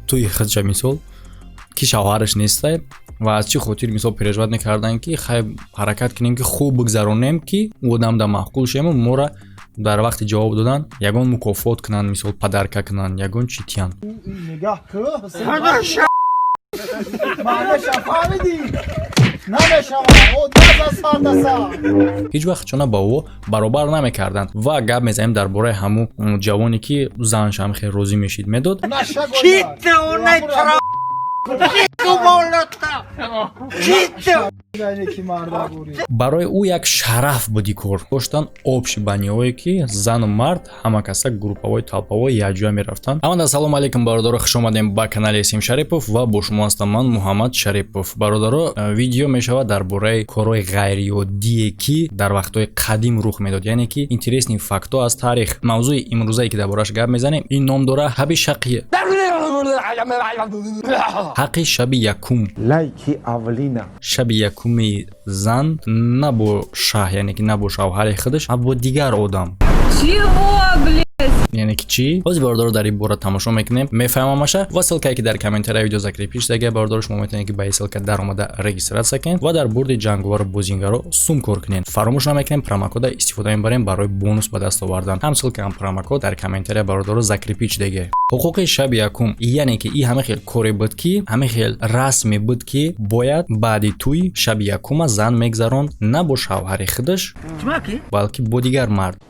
توی خدشه مثال کی شوهرش نیسته و از چی خاطر مثال پیشنهاد میکردن که خیلی حرکت کنیم که خوب بگذرونیم که آدم در معقول شیم و ما را در وقت جواب دادن یگان مکافات کنن مثال پدرکه کنن یگان چی تیان نگاه که معنیش فهمیدی نمیشم او دست سر دست هیچ وقت چونه با او برابر نمیکردن و گپ میزنیم درباره همون جوانی که زنش هم خیلی روزی میشید میداد برای او یک شرف بود کار داشتن آبش بانیایی که زن و مرد همه کسا گروپ‌های طلب‌های یجا میرفتن. اما سلام علیکم برادر، خوش اومدین با کانال سیم شریپов و با شما هستم من محمد شریپов. برادر ویدیو میشود درباره کارهای غیر عادی که در وقت‌های قدیم رخ میداد، یعنی که اینترسنینگ فاکت‌ها از تاریخ. موضوع امروزی که دربارش گپ میزنیم این نام داره حق شقیه. حق شب یکم لایکی اولینه شب یکمی زن نه با شاه، یعنی که نه با شوهر خودش اما با دیگر آدم. یعنی که چی؟ باز باردار در این باره تماشا میکنیم میفهممشه و سلکایی که در کامنتری ویدیو ذکر پیش دیگه باردار شما میتونید که با این سلکه در اومده رجیستراسیون کنید و در برد جنگوار بازینگا رو سوم کار کنید. فراموش نمیکنید پروموکد استفاده میبریم برای بونوس به دست آوردن. هم سلکه هم پروموکد در کامنتری باردار ذکر پیش دیگه. حقوق شب یکم یعنی که این همه خیلی کاری بود که همه خیلی رسمی بود که باید بعد توی شب یکم زن میگذرون نه با شوهر خودش بلکه با دیگر مرد.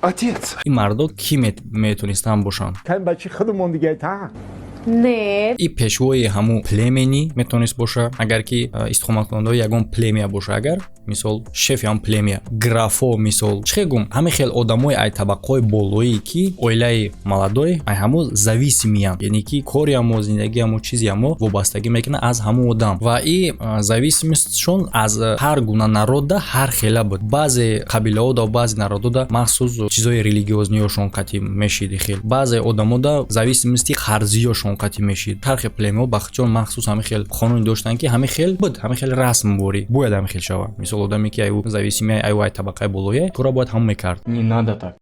Отец. این مردا کی میتونستن باشن؟ کن بچه خودمون دیگه تا نه این پیشوای همون پلیمنی میتونست باشه اگر که استخدام کننده یگان پلیمیا باشه. اگر مثال شف هم پلیمیا گرافو مثال چه گم همه خیلی آدمای ای طبقه بالایی که اویلای молодой ای همون зависимиян، یعنی که کاری هم زندگی هم چیزی هم وابستگی میکنه از همون آدم و این зависимостشون از هر گونه نرود هر خیلی بود. بعضی قبیله ها و بعضی نرود مخصوص چیزای ریلیگیوزنیشون قطعی میشید خیلی. بعضی آدما دا зависимости خرزیشون قطعی میشید. هر پلیمو بخچون مخصوص همه خیلی قانون داشتن که همه خیلی بود، همه خیلی رسم بوری باید همه خیلی شوا. مثلا آدمی که ایو зависимый ایو طبقه بالایی کارا باید هم میکرد.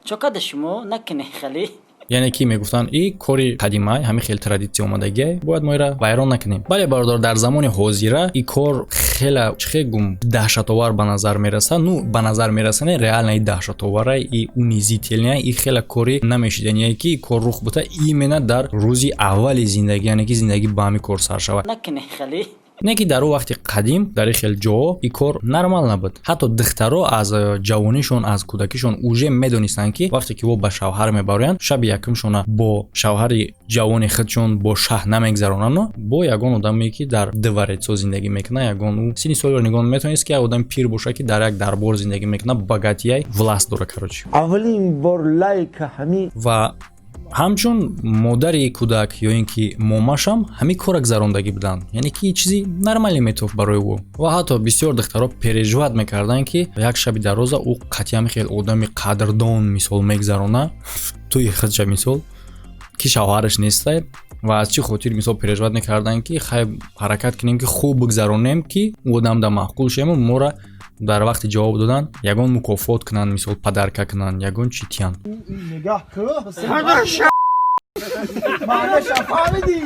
چقدر شما نکنه خالی. یعنی که میگفتن این کاری قدیمی همه خیلی ترادیسی اومدگی باید ما را ویران نکنیم. ولی برادر در زمان حاضر این کار خیلی چه گم دهشت آور به نظر میرسه. نو به نظر میرسه نه ریال نه دهشت آوره ای اونیزیتیلنی این خیلی کاری نمیشد. یعنی که کار رخ بوده ایمنه در روزی اول زندگی، یعنی که زندگی با همین کار سر شود. نکنه خالی. نه که در وقت قدیم در خیلی جا این کار نرمال نبود. حتی دخترها از جوانیشون از کودکیشون اوجه میدونستن که وقتی که او به شوهر میبرن شب یکمشون با شوهر جوان خودشون با شه نمیگذرونن، با یگان آدمی که در دوارتسو زندگی میکنه. یگان او سینی سال نگون میتونست که آدم پیر باشه که در یک دربار زندگی میکنه، باگاتیای ولاست داره کروچ. اولین بار لایک همین و همچون مادری کودک یا اینکه ماماش هم همین کار گذروندگی بودن، یعنی که چیزی نرمالی میتوف برای او. و حتی بسیار دخترها پریجواد میکردن که یک شب در روز او قطعا خیلی آدمی قدردان مثال میگذرونه توی خدشه مثال که شوهرش نیسته و از چی خاطر مثال پریجواد میکردن که خیلی حرکت کنیم که خوب بگذرونیم که آدم در معقول شیم و ما را در وقت جواب دادن یگان مکافات کنن مثال پدرکه کنن یگان چی تیان نگاه که معنیش فهمیدی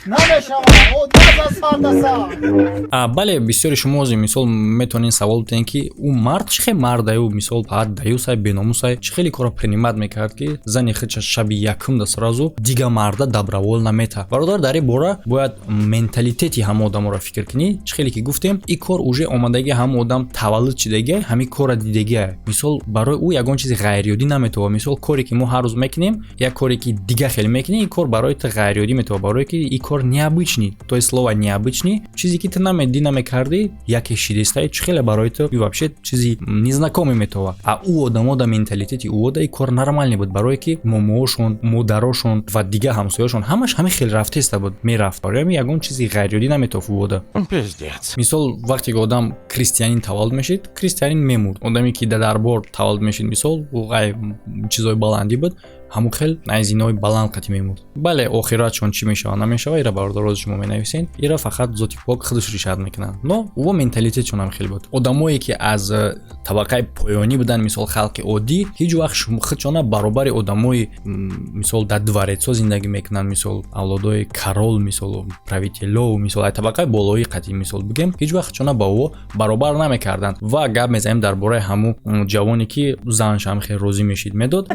نمیشم او دست سر دست بله بسیاری شما از مثال میتونین سوال بتین که اون مرد چه مرد او مثال بعد دیوسای بیناموسای چه خیلی کارا پرنیمت میکرد که زنی خودش شب یکم دست رازو دیگه مرد دبرول نمیته. برادر در این باره باید منتالیتی هم آدم رو فکر کنی. چه خیلی که گفتیم این کار اوجه آمدگی هم آدم تولد شدگی همین کار دیگه مثال برای او یگان چیز غیر عادی نمیتونه. مثال کاری که ما هر روز میکنیم یک کاری که دیگه خیلی میکنی این کار برای تو غیر عادی میتونه، برای که این کار необычный, то есть слово необычный, чизи ки ты намекарди, яке шидистай, чхеле барои то и вообще чизи незнакомый метова. А у одама да менталитети у ода и кор нормальный буд, барои ки момошон, модарошон ва дига ҳамсояшон ҳамаш ҳами хел рафтеста буд, мерафт. Барои ягон чизи ғайриёдӣ наметоф у ода. Пиздец. Мисол вақте ки одам кристианин таваллуд мешид, кристианин мемурд. Одаме ки дар дарбор таваллуд мешид, мисол у ғай чизои баландӣ буд, ҳамун хел аз инои баланд қатӣ мемурд. Бале охират чон чӣ мешава намешава ира бародарози шумо менависен, ира фақат зоти пок худаш ришад мекунад. Но во менталитет чон ҳам хел буд. Одамое ки аз табақаи поёнӣ буданд, мисол халқи оддӣ, ҳеҷ вақт худшона баробари одамои мисол дар дворецҳо зиндагӣ мекунанд, мисол авлодои корол, мисол правителов, мисол ай табақаи болои қатӣ мисол бигем, ҳеҷ вақт худшона ба ӯ баробар намекарданд. Ва гап мезанем дар бораи ҳамун ҷавоне ки занаш ҳам хел розӣ мешид медод.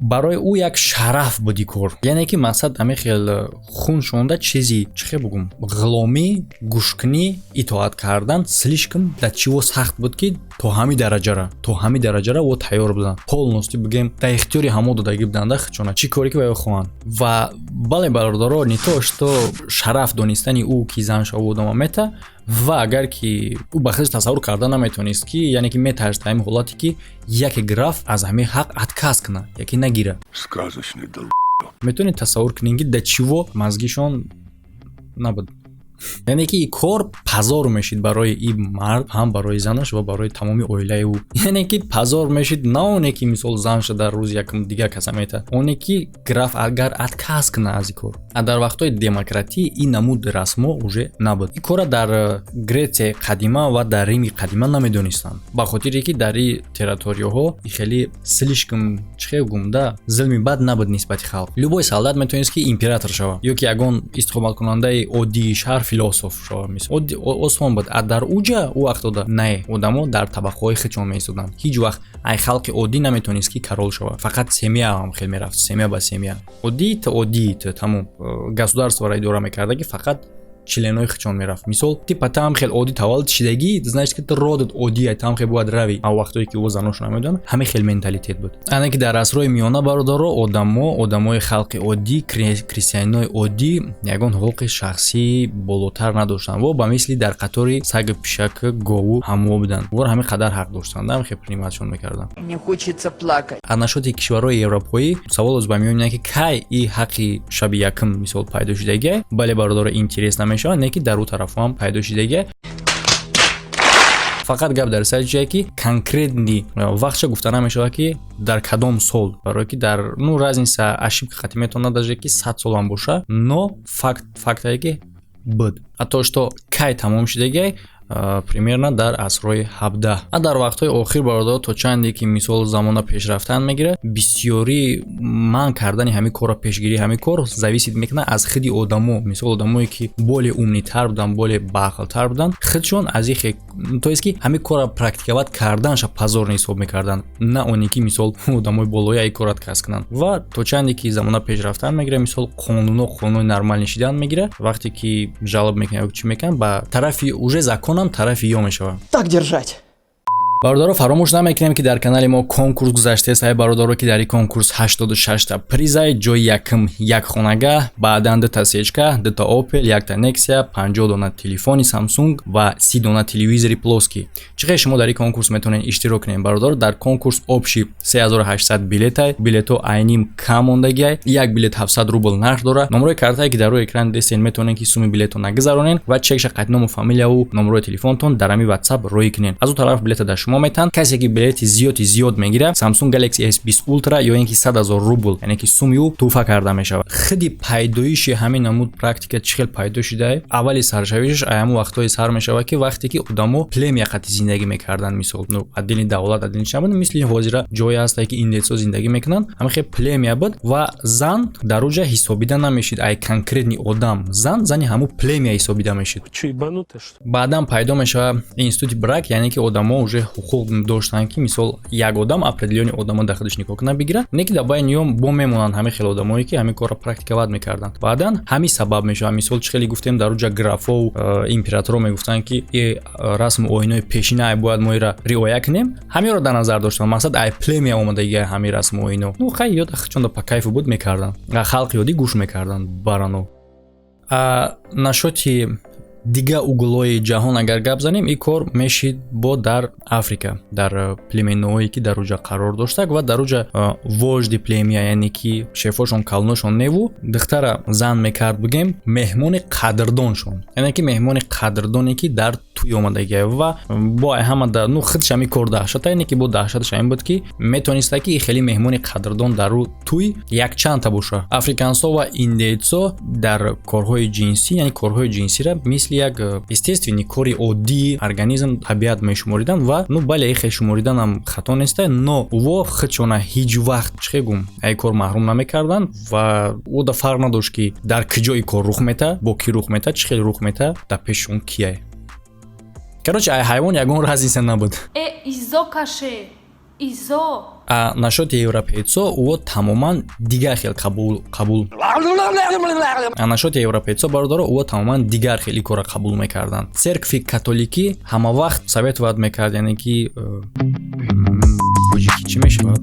барои ӯ як шараф буди кор, яъне ки мақсад ҳаме хел хун шонда чизи чӣ хел бугум ғуломӣ, гӯшкунӣ, итоат кардан слишком дар чиво сахт буд ки то ҳами дараҷара во тайёр буданд, полностью бигем дар ихтиёри ҳамо додагӣ буданда худшона чӣ коре ки ба ё хоҳанд. Ва бале бародаро не то что шараф донистани ӯ ки занаш оводама мета, ва агар ки ӯ ба худаш тасаввур карда наметавонист ки яъне ки метарсид ҳамин ҳолате ки яке граф аз ҳамин ҳақ отказ кунад, яке нагира. Сказочный дол. метавонед тасаввур кунед ки дар чиво мазгишон набуд. яъне ки ин кор пазор мешид барои ин мард, ҳам барои занаш ва барои тамоми оилаи ӯ. яъне ки пазор мешид на оне ки мисол занаша дар рӯзи якум дига каса мета, оне ки граф агар отказ кунад аз ин кор. А дар вақтҳои демократӣ ин намуд расмо уже набуд. ин кора дар Гретсияи қадима ва дар Рими қадима намедонистанд, ба хотире ки дар ин территорияҳо хеле слишком чихел гумда зулми бад набуд нисбати халқ. любой солдат метавонист ки император шава ё ки ягон истиқоматкунандаи оддии шаҳр философ шава, мисол осон буд. А дар уҷа ӯ вақтода не, одамо дар табақаҳои худшон меистоданд. ҳеҷ вақт ай халқи оддӣ наметавонист ки корол шава, фақат семья ҳам хел мерафт, семья ба семья, оддӣ тамом государствора идора мекарда ки фақат членои худшон мерафт. мисол ти пата ҳам хел оддӣ таваллуд шидагӣ, значит ки ту родат оддӣ ай там хел бояд рави. а вақтое ки ӯ занош намедонад ҳаме хел менталитет буд. ана ки дар асрҳои миёна бародаро одамои халқи оддӣ, крестиянои оддӣ ягон ҳуқуқи шахсӣ болотар надоштанд. во ба мисли дар қатори сагу пишаку гову ҳамо буданд. вор ҳаме қадар ҳақ доштанд, ҳаме хел приниматшон мекарданд. Мне хочется плакать. аз нашоти кишварҳои европоӣ савол ба миён ки кай ин ҳаққи шаби якум мисол пайдо шудагӣ, бале бародаро интерес намешавад, не ки дар ӯ тарафҳо ҳам пайдо шудагӣ. фақат гап дар сари ҷое ки конкретни вақтша гуфта намешавад ки дар кадом сол, барое ки дар разница ошибка қатӣ метавонад даже ки 100 сол ҳам боша, но фактае ки буд. а то что кай тамом шудагӣ примерно дар асрҳои 17. а дар вақтҳои охир бародаро то чанде ки мисол замона пешрафтан мегира, бисёри манъ кардани ҳамин кора, пешгирии ҳамин кор зависид мекунад аз худи одамо. мисол одамое ки боле умнитар буданд, боле баақлтар буданд, худшон аз ин то есть ки ҳамин кора практиковать карданша пазор ҳисоб мекарданд, на оне ки мисол одамои болои ин кор отказ кунанд. ва то чанде ки замона пешрафтан мегира, мисол қонунои нормал нишидан мегира, вақте ки жалоб мекунад чӣ мекунад, ба тарафи уже закон тарафи ё мешава. Так держать. бародаро фаромӯш намекунем ки дар канали мо конкурс гузаштааст. ай бародаро ки дар ин конкурс 86 та призай, ҷои якум як хонагах, баъдан 2 та сечка, 2 та Opel, 1 та Nexia, 50 дона телефони Samsung ва 30 дона телевизори плоский. чӣ хел шумо дар ин конкурс метавонед иштирок кунед бародаро? дар конкурс обши 3800 билетай, билето айним кам мондагиай, як билет 700 рубл нарх дора. номерои картае ки дар рӯи экран дестен метавонед ки суми билето нагузаронед ва чекша қайтному фамилияву номерои телефонтон дар ҳамин WhatsApp роӣ кунед. аз ӯ тараф билета дар шумо метан. касе ки билети зиёд мегира Samsung Galaxy S20 Ultra ё ин ки 100 000 рубл, яъне ки суми ӯ туҳфа карда мешавад. худи пайдоиши ҳамин намуд практика чӣ хел пайдо шудае? аввали саршавишаш ҳамун вақтҳои сар мешавад ки вақте ки одамо племия қати зиндагӣ мекарданд, мисол аддини давлат аддини чабуд мисли ҳозира ҷое ҳастае ки индесҳо зиндагӣ мекунанд, ҳама хел племия буд ва зан дар уҷа ҳисобида намешид. ай конкретни одам зани ҳамун племия ҳисобида мешид. баъдан пайдо мешавад институти брак, яъне ки одамо уже ҳуқуқ доштанд ки мисол як одам определёни одамо дар худаш никоҳ кунад бигирад, не ки дар байни ём бо мемонанд ҳамин хел одамое ки ҳамин корро практиковать мекарданд. баъдан ҳамин сабаб мешавад. мисол чӣ хеле гуфтем дар уҷа графов императоро мегуфтанд ки расму оинои пешина ай бояд мо ира риоя кунем, ҳаминро дар назар доштанд. мақсад ай племия омадагиа ҳамин расму оино ну хай ёда худшонда па кайфу буд мекарданд, халқи оддӣ гӯш мекарданд барано. нашоти дига углҳои ҷаҳон агар гап занем, ин кор мешид бо дар Африка, дар племенҳое ки дар уҷа қарор доштак ва дар уҷа вожди племя, яъне ки шефошон калоношон неву духтара зан мекард бугем меҳмони қадрдоншон, яъне ки меҳмони қадрдоне ки дар туй омадагия ва бо ҳамада ну худш ҳами кор даҳшата, яъне ки бо даҳшаташ ҳамин буд ки метавониста ки хеле меҳмони қадрдон дар туй якчандта боша. Африкансо ва индиецо дар корҳои ҷинсӣ, яъне корҳои ҷинсира мисли як естествени кори оддии организм табиат мешуморидан ва ну бале хе шумориданам хато неста, но во худшона ҳеҷ вақт чихегум ай кор маҳрум намекардан ва ода фарқ надошт ки дар киҷои кор рух мета, бо ки рух мета, чӣ хел рух мета, дар пешон кияй. Короче ай ҳайвон ягон разница набуд. Изо каше, изо. Нашоти европейцо ӯ тамоман дигар хел қабул. Нашоти европейцо бародаро ӯ тамоман дигар хели кора қабул мекардан. Церкви католикӣ ҳама вақт советовад мекард, яъне ки чӣ мешавад?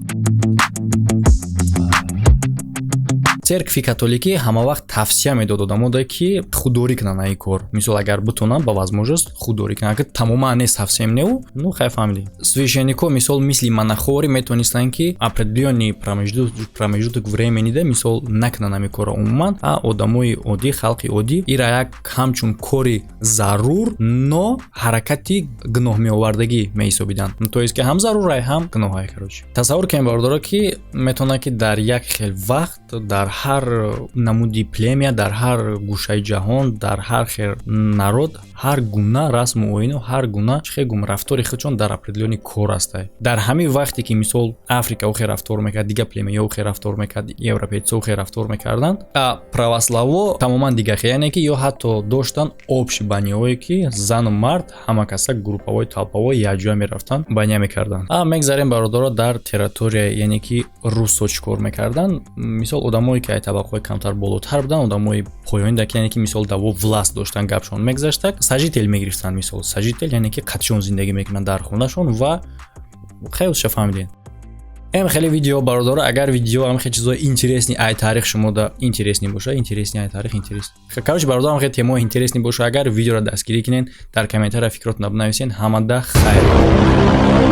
Церкви католикӣ ҳама вақт тавсия медод одамода ки худдорӣ кунанд ин кор. Мисол агар бутонанд ба возможност худдорӣ кунанд, агар тамоман не совсем не, ну хай фаҳмидӣ. Священнико мисол мисли монахори метавонистанд ки определённый промежуток времени да мисол накунанд ҳамин кора умуман, а одамои оддӣ, халқи оддӣ ира як ҳамчун кори зарур, но ҳаракати гуноҳмеовардагӣ меҳисобиданд. То есть ки ҳам зарур ай ҳам гуноҳ ай. Короче тасаввур кунем бародаро ки метавонад ки дар як хел вақт дар ҳар намуди племя, дар ҳар гӯшаи ҷаҳон, дар ҳар хел народ ҳар гуна расму оину, ҳар гуна чихегум рафтори худшон дар определёни кор астай. Дар ҳамин вақте ки мисол Африка охе рафтор мекард, дига племяҳо охе рафтор мекард, европейцо охе рафтор мекарданд, православо тамоман дига хел, яъне ки ё ҳатто доштанд обши баниҳое ки зану мард ҳама каса группавои талпавои якҷоя мерафтанд, баня мекарданд. Мегзарем бародаро дар территория, яъне ки русо чикор мекарданд. Мисол одамое ки ай табақаҳои камтар болотар буданд, одамои поёнида ки яъне ки мисол даво власт доштанд, гапшон мегзаштак, сажител мегирифтанд. Мисол сажител яъне ки қатшон зиндагӣ мекунанд дар хонашон ва хелша фаҳмидин. Хеле видео бародаро, агар видео хеле чизои интересни ай таърих шумода интересни боша, интересни ай таърих интерес. Короче бародаро хеле темаи интересни боша, агар видеоро дастгирӣ кунен, дар комментария фикротона бинависен. Ҳамада хайр.